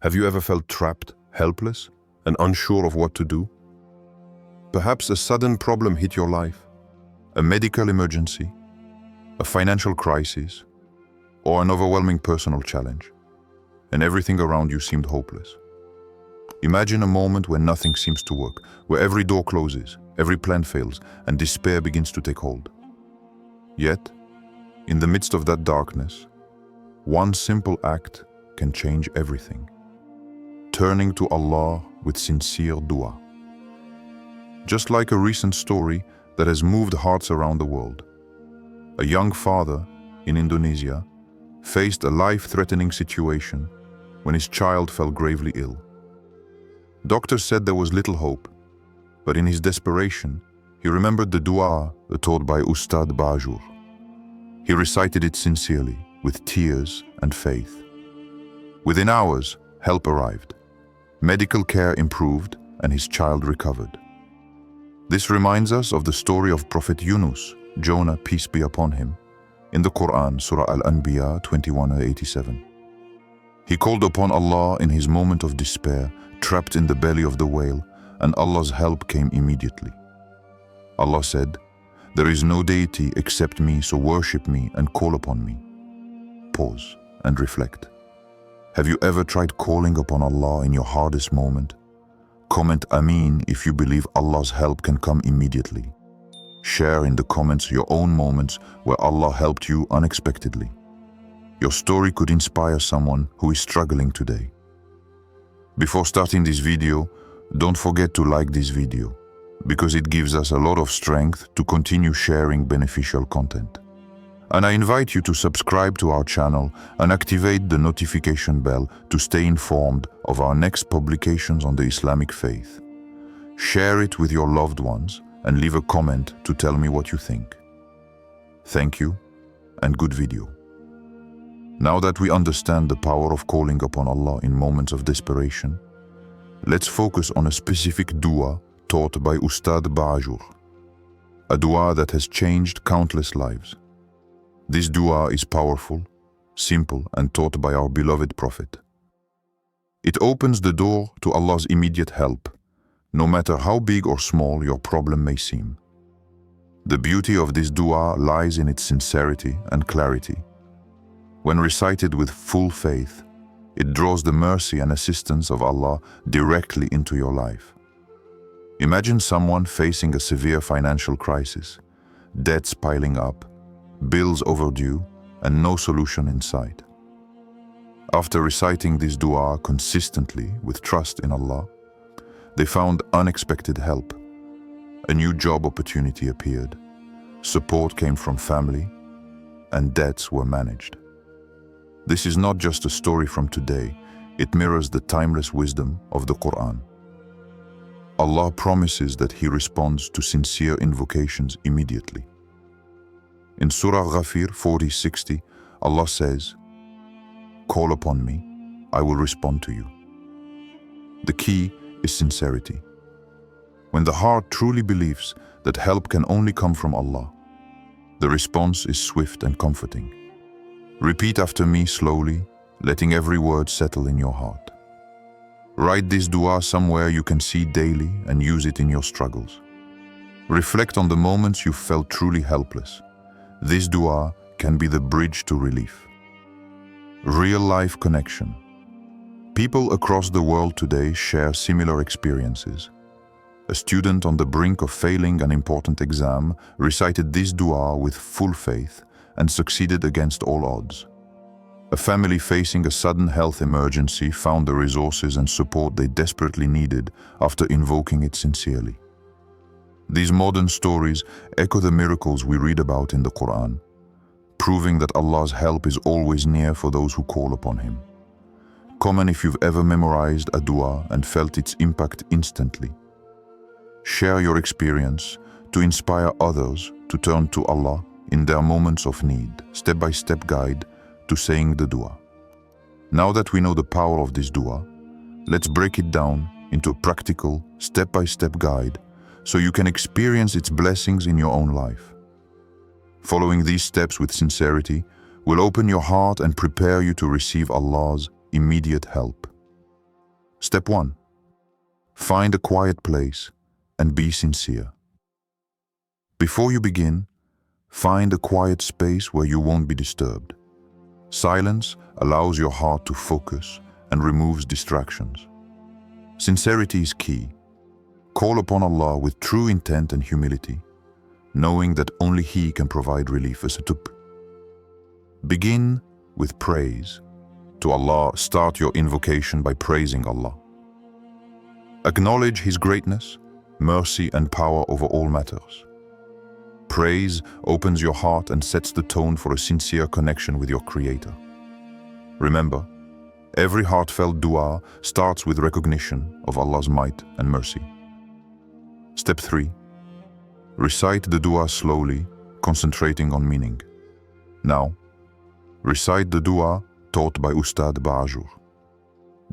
Have you ever felt trapped, helpless, and unsure of what to do? Perhaps a sudden problem hit your life, a medical emergency, a financial crisis, or an overwhelming personal challenge, and everything around you seemed hopeless. Imagine a moment when nothing seems to work, where every door closes, every plan fails, and despair begins to take hold. Yet, in the midst of that darkness, one simple act can change everything. Turning to Allah with sincere dua. Just like a recent story that has moved hearts around the world. A young father in Indonesia faced a life-threatening situation when his child fell gravely ill. Doctors said there was little hope, but in his desperation, he remembered the dua taught by Ustadh Baajour. He recited it sincerely, with tears and faith. Within hours, help arrived. Medical care improved and his child recovered. This reminds us of the story of Prophet Yunus, Jonah, peace be upon him, in the Quran, Surah Al-Anbiya 21:87. He called upon Allah in his moment of despair, trapped in the belly of the whale, and Allah's help came immediately. Allah said, "There is no deity except me, so worship me and call upon me." Pause and reflect. Have you ever tried calling upon Allah in your hardest moment? Comment Ameen if you believe Allah's help can come immediately. Share in the comments your own moments where Allah helped you unexpectedly. Your story could inspire someone who is struggling today. Before starting this video, don't forget to like this video, because it gives us a lot of strength to continue sharing beneficial content. And I invite you to subscribe to our channel and activate the notification bell to stay informed of our next publications on the Islamic faith. Share it with your loved ones and leave a comment to tell me what you think. Thank you and good video. Now that we understand the power of calling upon Allah in moments of desperation, let's focus on a specific dua taught by Ustadh Baajour, a dua that has changed countless lives. This dua is powerful, simple, and taught by our beloved Prophet. It opens the door to Allah's immediate help, no matter how big or small your problem may seem. The beauty of this dua lies in its sincerity and clarity. When recited with full faith, it draws the mercy and assistance of Allah directly into your life. Imagine someone facing a severe financial crisis, debts piling up, bills overdue, and no solution in sight. After reciting this dua consistently with trust in Allah, they found unexpected help. A new job opportunity appeared, support came from family, and debts were managed. This is not just a story from today, it mirrors the timeless wisdom of the Quran. Allah promises that He responds to sincere invocations immediately. In Surah Ghafir 40:60, Allah says, "Call upon me, I will respond to you." The key is sincerity. When the heart truly believes that help can only come from Allah, the response is swift and comforting. Repeat after me slowly, letting every word settle in your heart. Write this dua somewhere you can see daily and use it in your struggles. Reflect on the moments you felt truly helpless. This dua can be the bridge to relief. Real-life connection. People across the world today share similar experiences. A student on the brink of failing an important exam recited this dua with full faith and succeeded against all odds. A family facing a sudden health emergency found the resources and support they desperately needed after invoking it sincerely. These modern stories echo the miracles we read about in the Quran, proving that Allah's help is always near for those who call upon Him. Comment if you've ever memorized a dua and felt its impact instantly. Share your experience to inspire others to turn to Allah in their moments of need, step-by-step guide to saying the dua. Now that we know the power of this dua, let's break it down into a practical, step-by-step guide so you can experience its blessings in your own life. Following these steps with sincerity will open your heart and prepare you to receive Allah's immediate help. Step 1. Find a quiet place and be sincere. Before you begin, find a quiet space where you won't be disturbed. Silence allows your heart to focus and removes distractions. Sincerity is key. Call upon Allah with true intent and humility, knowing that only He can provide relief. Begin with praise. To Allah, start your invocation by praising Allah. Acknowledge His greatness, mercy and power over all matters. Praise opens your heart and sets the tone for a sincere connection with your Creator. Remember, every heartfelt dua starts with recognition of Allah's might and mercy. Step 3. Recite the dua slowly, concentrating on meaning. Now, recite the dua taught by Ustadh Baajour.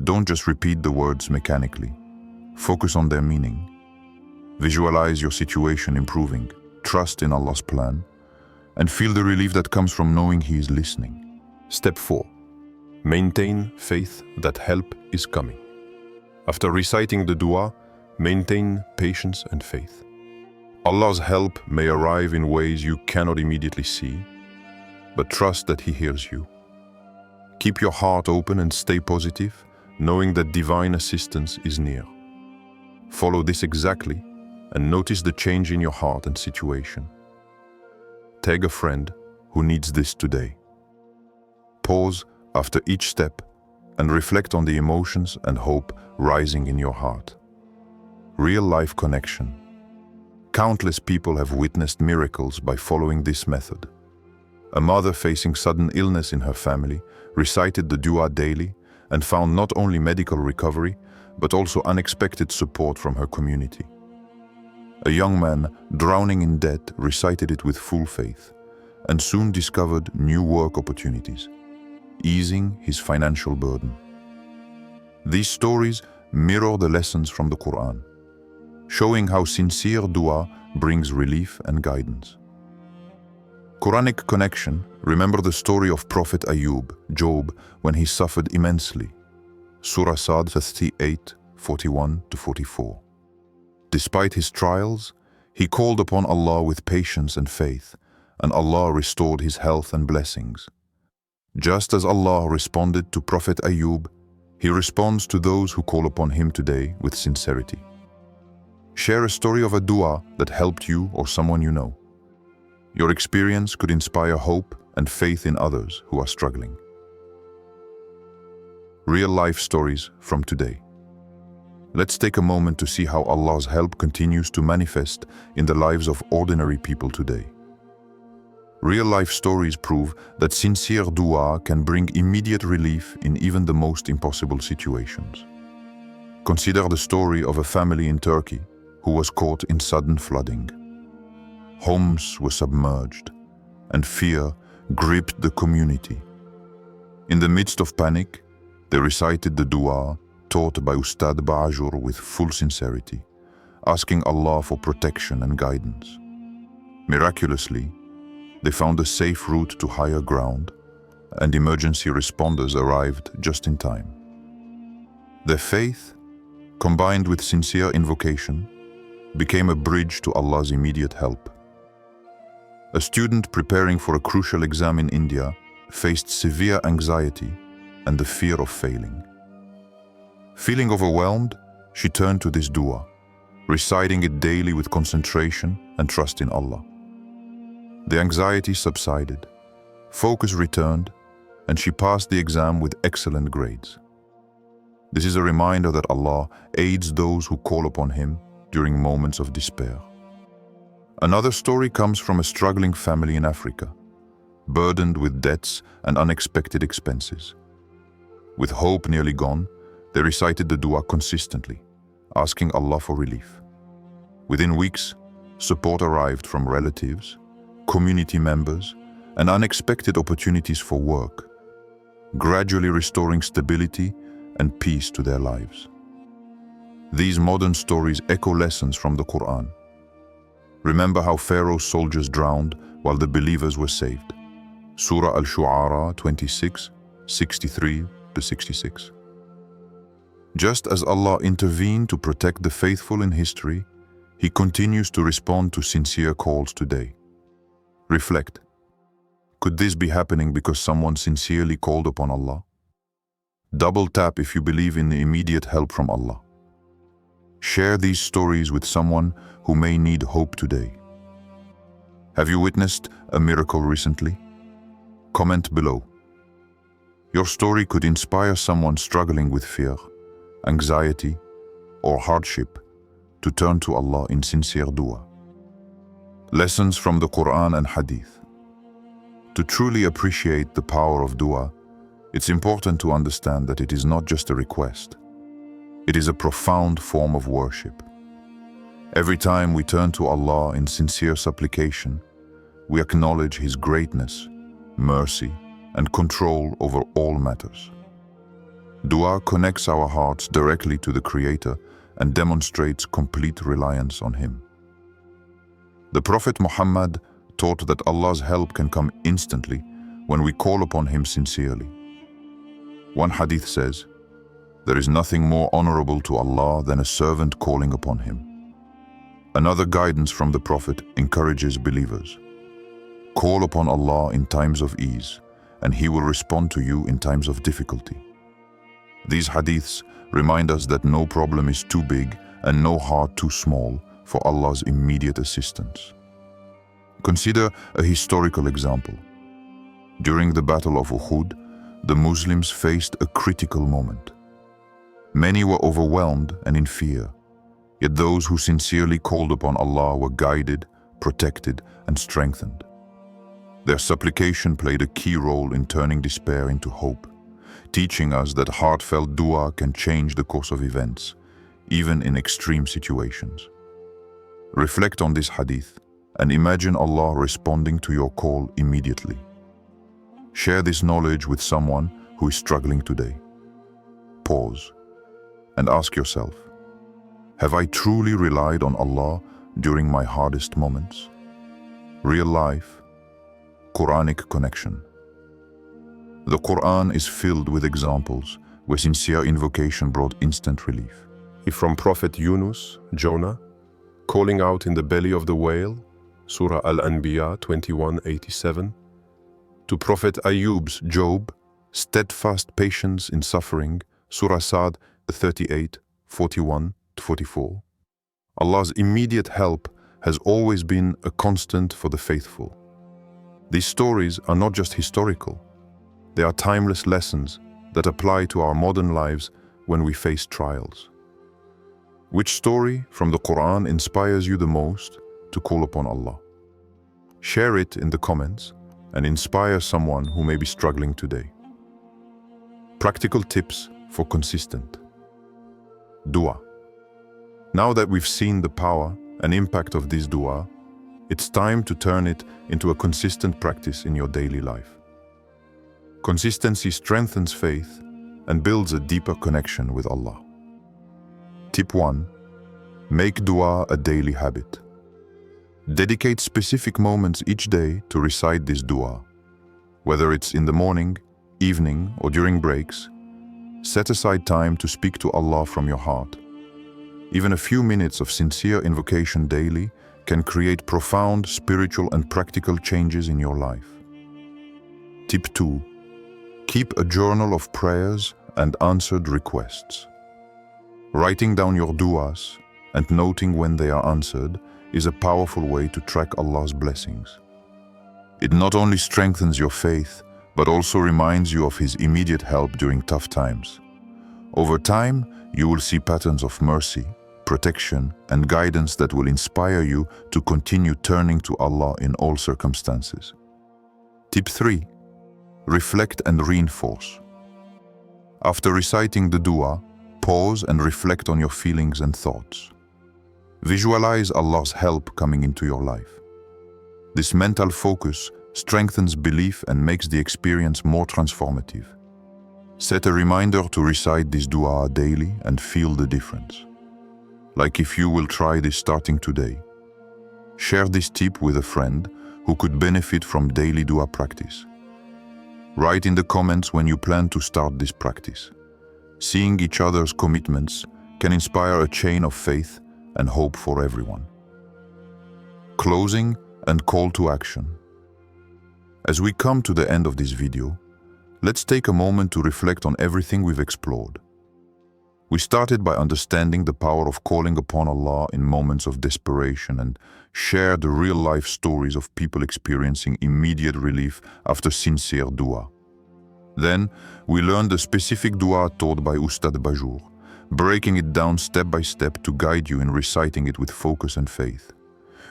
Don't just repeat the words mechanically. Focus on their meaning. Visualize your situation improving, trust in Allah's plan, and feel the relief that comes from knowing He is listening. Step 4. Maintain faith that help is coming. After reciting the dua, maintain patience and faith. Allah's help may arrive in ways you cannot immediately see, but trust that He hears you. Keep your heart open and stay positive, knowing that divine assistance is near. Follow this exactly and notice the change in your heart and situation. Tag a friend who needs this today. Pause after each step and reflect on the emotions and hope rising in your heart. Real-life connection. Countless people have witnessed miracles by following this method. A mother facing sudden illness in her family recited the dua daily and found not only medical recovery, but also unexpected support from her community. A young man drowning in debt recited it with full faith and soon discovered new work opportunities, easing his financial burden. These stories mirror the lessons from the Quran, showing how sincere dua brings relief and guidance. Quranic connection. Remember the story of Prophet Ayub, Job, when he suffered immensely. Surah Sad 38, 41-44. Despite his trials, he called upon Allah with patience and faith, and Allah restored his health and blessings. Just as Allah responded to Prophet Ayub, He responds to those who call upon Him today with sincerity. Share a story of a dua that helped you or someone you know. Your experience could inspire hope and faith in others who are struggling. Real-life stories from today. Let's take a moment to see how Allah's help continues to manifest in the lives of ordinary people today. Real-life stories prove that sincere dua can bring immediate relief in even the most impossible situations. Consider the story of a family in Turkey who was caught in sudden flooding. Homes were submerged, and fear gripped the community. In the midst of panic, they recited the dua taught by Ustadh Baajour with full sincerity, asking Allah for protection and guidance. Miraculously, they found a safe route to higher ground, and emergency responders arrived just in time. Their faith, combined with sincere invocation, became a bridge to Allah's immediate help. A student preparing for a crucial exam in India faced severe anxiety and the fear of failing. Feeling overwhelmed, she turned to this dua, reciting it daily with concentration and trust in Allah. The anxiety subsided, focus returned, and she passed the exam with excellent grades. This is a reminder that Allah aids those who call upon Him during moments of despair. Another story comes from a struggling family in Africa, burdened with debts and unexpected expenses. With hope nearly gone, they recited the dua consistently, asking Allah for relief. Within weeks, support arrived from relatives, community members, and unexpected opportunities for work, gradually restoring stability and peace to their lives. These modern stories echo lessons from the Quran. Remember how Pharaoh's soldiers drowned while the believers were saved. Surah Al-Shu'ara 26, 63-66. Just as Allah intervened to protect the faithful in history, He continues to respond to sincere calls today. Reflect. Could this be happening because someone sincerely called upon Allah? Double tap if you believe in the immediate help from Allah. Share these stories with someone who may need hope today. Have you witnessed a miracle recently? Comment below. Your story could inspire someone struggling with fear, anxiety, or hardship to turn to Allah in sincere dua. Lessons from the Quran and Hadith. To truly appreciate the power of dua, it's important to understand that it is not just a request. It is a profound form of worship. Every time we turn to Allah in sincere supplication, we acknowledge His greatness, mercy, and control over all matters. Dua connects our hearts directly to the Creator and demonstrates complete reliance on Him. The Prophet Muhammad taught that Allah's help can come instantly when we call upon Him sincerely. One hadith says, "There is nothing more honorable to Allah than a servant calling upon Him." Another guidance from the Prophet encourages believers. Call upon Allah in times of ease, and He will respond to you in times of difficulty. These hadiths remind us that no problem is too big and no heart too small for Allah's immediate assistance. Consider a historical example. During the Battle of Uhud, the Muslims faced a critical moment. Many were overwhelmed and in fear, yet those who sincerely called upon Allah were guided, protected, and strengthened. Their supplication played a key role in turning despair into hope, teaching us that heartfelt dua can change the course of events, even in extreme situations. Reflect on this hadith and imagine Allah responding to your call immediately. Share this knowledge with someone who is struggling today. Pause and ask yourself, have I truly relied on Allah during my hardest moments? Real life, Quranic connection. The Quran is filled with examples where sincere invocation brought instant relief. From Prophet Yunus, Jonah, calling out in the belly of the whale, Surah Al-Anbiya 21:87, to Prophet Ayub's Job, steadfast patience in suffering, Surah Sa'd 38:41-44. Allah's immediate help has always been a constant for the faithful. These stories are not just historical, they are timeless lessons that apply to our modern lives when we face trials. Which story from the Quran inspires you the most to call upon Allah? Share it in the comments and inspire someone who may be struggling today. Practical tips for consistent dua. Now that we've seen the power and impact of this dua, it's time to turn it into a consistent practice in your daily life. Consistency strengthens faith and builds a deeper connection with Allah. Tip 1. Make dua a daily habit. Dedicate specific moments each day to recite this dua. Whether it's in the morning, evening, or during breaks, set aside time to speak to Allah from your heart. Even a few minutes of sincere invocation daily can create profound spiritual and practical changes in your life. Tip 2. Keep a journal of prayers and answered requests. Writing down your duas and noting when they are answered is a powerful way to track Allah's blessings. It not only strengthens your faith, but also reminds you of His immediate help during tough times. Over time, you will see patterns of mercy, protection, and guidance that will inspire you to continue turning to Allah in all circumstances. Tip 3. Reflect and reinforce. After reciting the dua, pause and reflect on your feelings and thoughts. Visualize Allah's help coming into your life. This mental focus strengthens belief and makes the experience more transformative. Set a reminder to recite this dua daily and feel the difference. Like if you will try this starting today. Share this tip with a friend who could benefit from daily dua practice. Write in the comments when you plan to start this practice. Seeing each other's commitments can inspire a chain of faith and hope for everyone. Closing and call to action. As we come to the end of this video, let's take a moment to reflect on everything we've explored. We started by understanding the power of calling upon Allah in moments of desperation and shared the real-life stories of people experiencing immediate relief after sincere dua. Then, we learned the specific dua taught by Ustadh Baajour, breaking it down step by step to guide you in reciting it with focus and faith.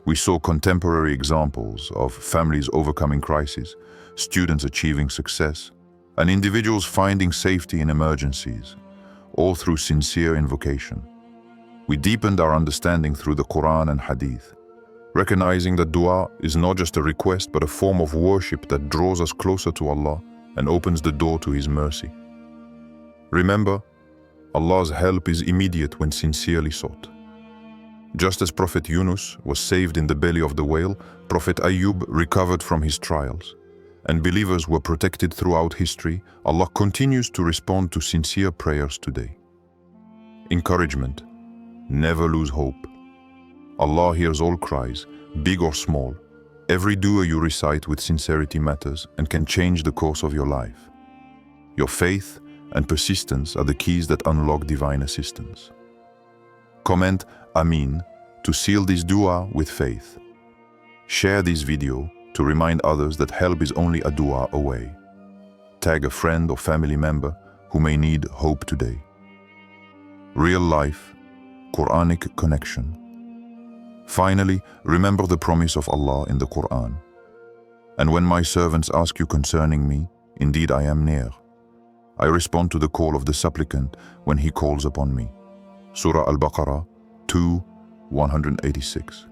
We saw contemporary examples of families overcoming crises, students achieving success, and individuals finding safety in emergencies, all through sincere invocation. We deepened our understanding through the Quran and Hadith, recognizing that dua is not just a request but a form of worship that draws us closer to Allah and opens the door to His mercy. Remember, Allah's help is immediate when sincerely sought. Just as Prophet Yunus was saved in the belly of the whale, Prophet Ayub recovered from his trials, and believers were protected throughout history, Allah continues to respond to sincere prayers today. Encouragement. Never lose hope. Allah hears all cries, big or small. Every dua you recite with sincerity matters and can change the course of your life. Your faith and persistence are the keys that unlock divine assistance. Comment Ameen to seal this dua with faith. Share this video to remind others that help is only a dua away. Tag a friend or family member who may need hope today. Real life, Quranic connection. Finally, remember the promise of Allah in the Quran. And when my servants ask you concerning me, indeed I am near. I respond to the call of the supplicant when he calls upon me. Surah Al-Baqarah 2:186.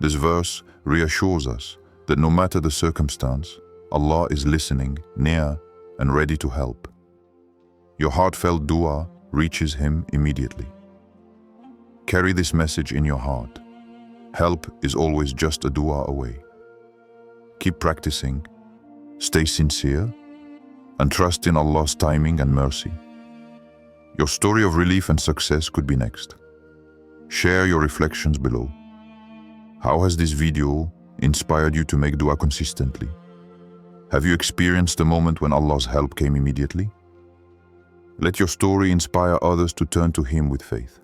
This verse reassures us that no matter the circumstance, Allah is listening, near, and ready to help. Your heartfelt dua reaches Him immediately. Carry this message in your heart. Help is always just a dua away. Keep practicing, stay sincere, and trust in Allah's timing and mercy. Your story of relief and success could be next. Share your reflections below. How has this video inspired you to make dua consistently? Have you experienced a moment when Allah's help came immediately? Let your story inspire others to turn to Him with faith.